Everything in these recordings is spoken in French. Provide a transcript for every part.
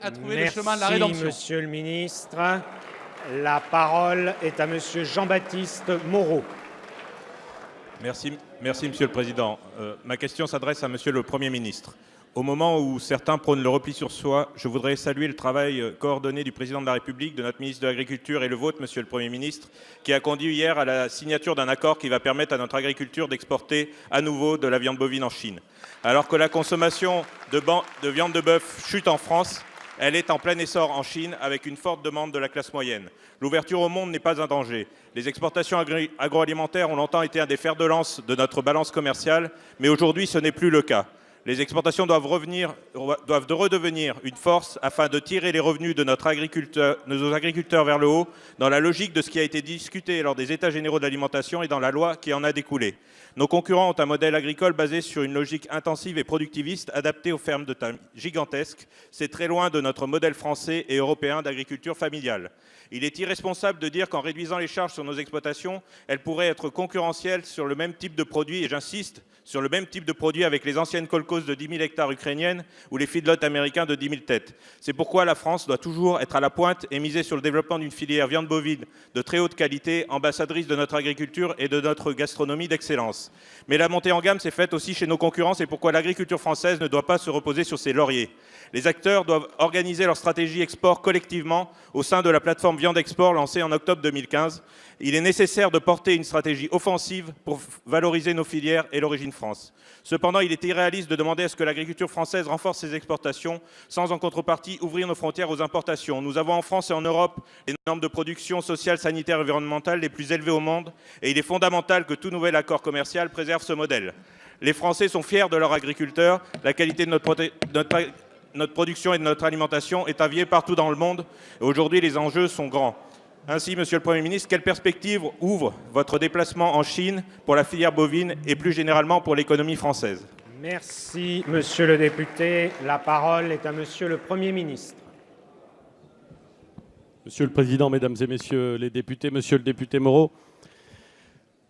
à trouver le chemin de la rédemption. Monsieur le ministre. La parole est à Monsieur Jean-Baptiste Moreau. Merci, Monsieur le Président. Ma question s'adresse à Monsieur le Premier ministre. Au moment où certains prônent le repli sur soi, je voudrais saluer le travail coordonné du Président de la République, de notre ministre de l'Agriculture et le vôtre, Monsieur le Premier ministre, qui a conduit hier à la signature d'un accord qui va permettre à notre agriculture d'exporter à nouveau de la viande bovine en Chine. Alors que la consommation de viande de bœuf chute en France, elle est en plein essor en Chine avec une forte demande de la classe moyenne. L'ouverture au monde n'est pas un danger. Les exportations agroalimentaires ont longtemps été un des fers de lance de notre balance commerciale, mais aujourd'hui ce n'est plus le cas. Les exportations doivent redevenir une force afin de tirer les revenus de nos agriculteurs vers le haut, dans la logique de ce qui a été discuté lors des États généraux de l'alimentation et dans la loi qui en a découlé. Nos concurrents ont un modèle agricole basé sur une logique intensive et productiviste adaptée aux fermes de taille gigantesque. C'est très loin de notre modèle français et européen d'agriculture familiale. Il est irresponsable de dire qu'en réduisant les charges sur nos exploitations, elles pourraient être concurrentielles sur le même type de produit, et j'insiste, sur le même type de produit avec les anciennes kolkhozes de 10 000 hectares ukrainiennes ou les feedlots américains de 10 000 têtes. C'est pourquoi la France doit toujours être à la pointe et miser sur le développement d'une filière viande bovine de très haute qualité, ambassadrice de notre agriculture et de notre gastronomie d'excellence. Mais la montée en gamme s'est faite aussi chez nos concurrents, c'est pourquoi l'agriculture française ne doit pas se reposer sur ses lauriers. Les acteurs doivent organiser leur stratégie export collectivement au sein de la plateforme Viande Export lancée en octobre 2015. Il est nécessaire de porter une stratégie offensive pour valoriser nos filières et l'origine France. Cependant, il est irréaliste de demander à ce que l'agriculture française renforce ses exportations sans en contrepartie ouvrir nos frontières aux importations. Nous avons en France et en Europe les normes de production sociale, sanitaire et environnementale les plus élevées au monde et il est fondamental que tout nouvel accord commercial préserve ce modèle. Les Français sont fiers de leurs agriculteurs, la qualité de notre production et de notre alimentation est aviée partout dans le monde. Aujourd'hui, les enjeux sont grands. Ainsi, Monsieur le Premier ministre, quelles perspectives ouvre votre déplacement en Chine pour la filière bovine et plus généralement pour l'économie française? Merci, Monsieur le député. La parole est à Monsieur le Premier ministre. Monsieur le Président, Mesdames et Messieurs les députés, Monsieur le député Moreau,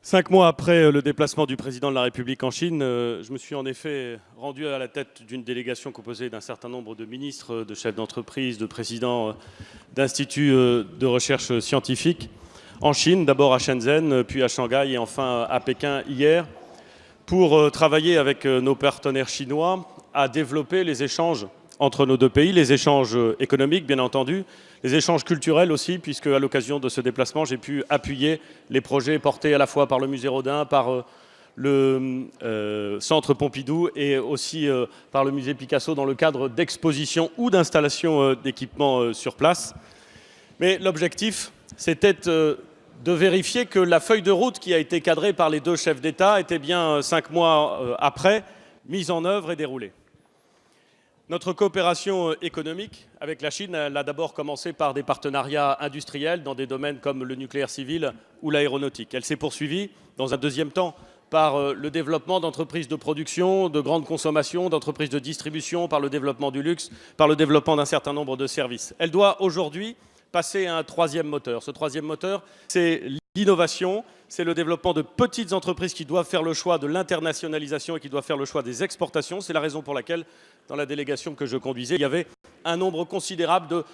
5 mois après le déplacement du Président de la République en Chine, je me suis en effet rendu à la tête d'une délégation composée d'un certain nombre de ministres, de chefs d'entreprise, de présidents d'instituts de recherche scientifique en Chine, d'abord à Shenzhen, puis à Shanghai et enfin à Pékin hier, pour travailler avec nos partenaires chinois à développer les échanges entre nos deux pays, les échanges économiques bien entendu, les échanges culturels aussi, puisque à l'occasion de ce déplacement, j'ai pu appuyer les projets portés à la fois par le Musée Rodin, par le Centre Pompidou et aussi par le Musée Picasso dans le cadre d'expositions ou d'installations d'équipements sur place. Mais l'objectif, c'était de vérifier que la feuille de route qui a été cadrée par les deux chefs d'État était bien 5 mois après mise en œuvre et déroulée. Notre coopération économique avec la Chine, elle a d'abord commencé par des partenariats industriels dans des domaines comme le nucléaire civil ou l'aéronautique. Elle s'est poursuivie dans un deuxième temps par le développement d'entreprises de production, de grande consommation, d'entreprises de distribution, par le développement du luxe, par le développement d'un certain nombre de services. Elle doit aujourd'hui passer à un troisième moteur. Ce troisième moteur, c'est l'innovation, c'est le développement de petites entreprises qui doivent faire le choix de l'internationalisation et qui doivent faire le choix des exportations. C'est la raison pour laquelle, dans la délégation que je conduisais, il y avait un nombre considérable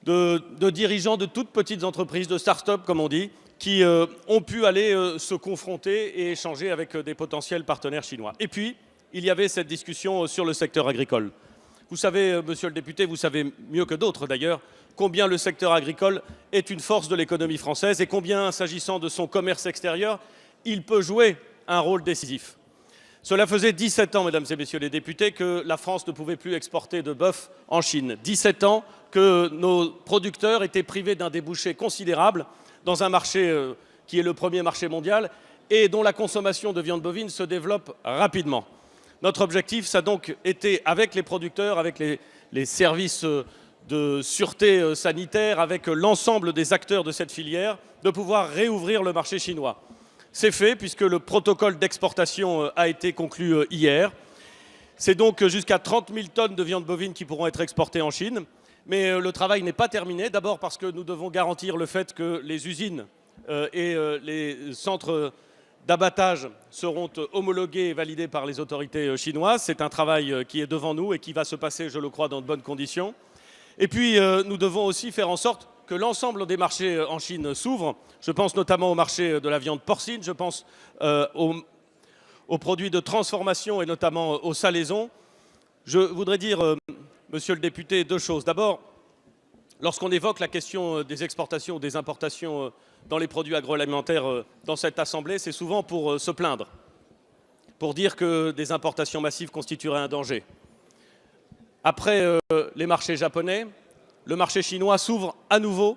de dirigeants de toutes petites entreprises, de start-up comme on dit, qui ont pu aller se confronter et échanger avec des potentiels partenaires chinois. Et puis, il y avait cette discussion sur le secteur agricole. Vous savez, monsieur le député, vous savez mieux que d'autres d'ailleurs, combien le secteur agricole est une force de l'économie française et combien, s'agissant de son commerce extérieur, il peut jouer un rôle décisif. Cela faisait 17 ans, mesdames et messieurs les députés, que la France ne pouvait plus exporter de bœuf en Chine. 17 ans que nos producteurs étaient privés d'un débouché considérable dans un marché qui est le premier marché mondial et dont la consommation de viande bovine se développe rapidement. Notre objectif, ça a donc été, avec les producteurs, avec les services de sûreté sanitaire, avec l'ensemble des acteurs de cette filière, de pouvoir réouvrir le marché chinois. C'est fait puisque le protocole d'exportation a été conclu hier. C'est donc jusqu'à 30 000 tonnes de viande bovine qui pourront être exportées en Chine. Mais le travail n'est pas terminé, d'abord parce que nous devons garantir le fait que les usines et les centres d'abattage seront homologués et validés par les autorités chinoises. C'est un travail qui est devant nous et qui va se passer, je le crois, dans de bonnes conditions. Et puis, nous devons aussi faire en sorte que l'ensemble des marchés en Chine s'ouvrent. Je pense notamment au marché de la viande porcine, je pense aux produits de transformation et notamment aux salaisons. Je voudrais dire, monsieur le député, deux choses. D'abord, lorsqu'on évoque la question des exportations ou des importations dans les produits agroalimentaires dans cette Assemblée, c'est souvent pour se plaindre, pour dire que des importations massives constitueraient un danger. Après les marchés japonais, le marché chinois s'ouvre à nouveau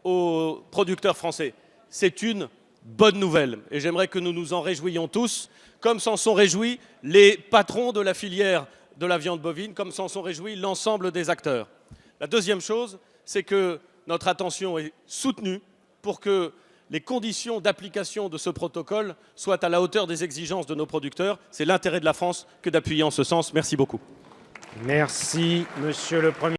aux producteurs français. C'est une bonne nouvelle et j'aimerais que nous nous en réjouions tous, comme s'en sont réjouis les patrons de la filière de la viande bovine, comme s'en sont réjouis l'ensemble des acteurs. La deuxième chose, c'est que notre attention est soutenue pour que les conditions d'application de ce protocole soient à la hauteur des exigences de nos producteurs. C'est l'intérêt de la France que d'appuyer en ce sens. Merci beaucoup. Merci, Monsieur le Premier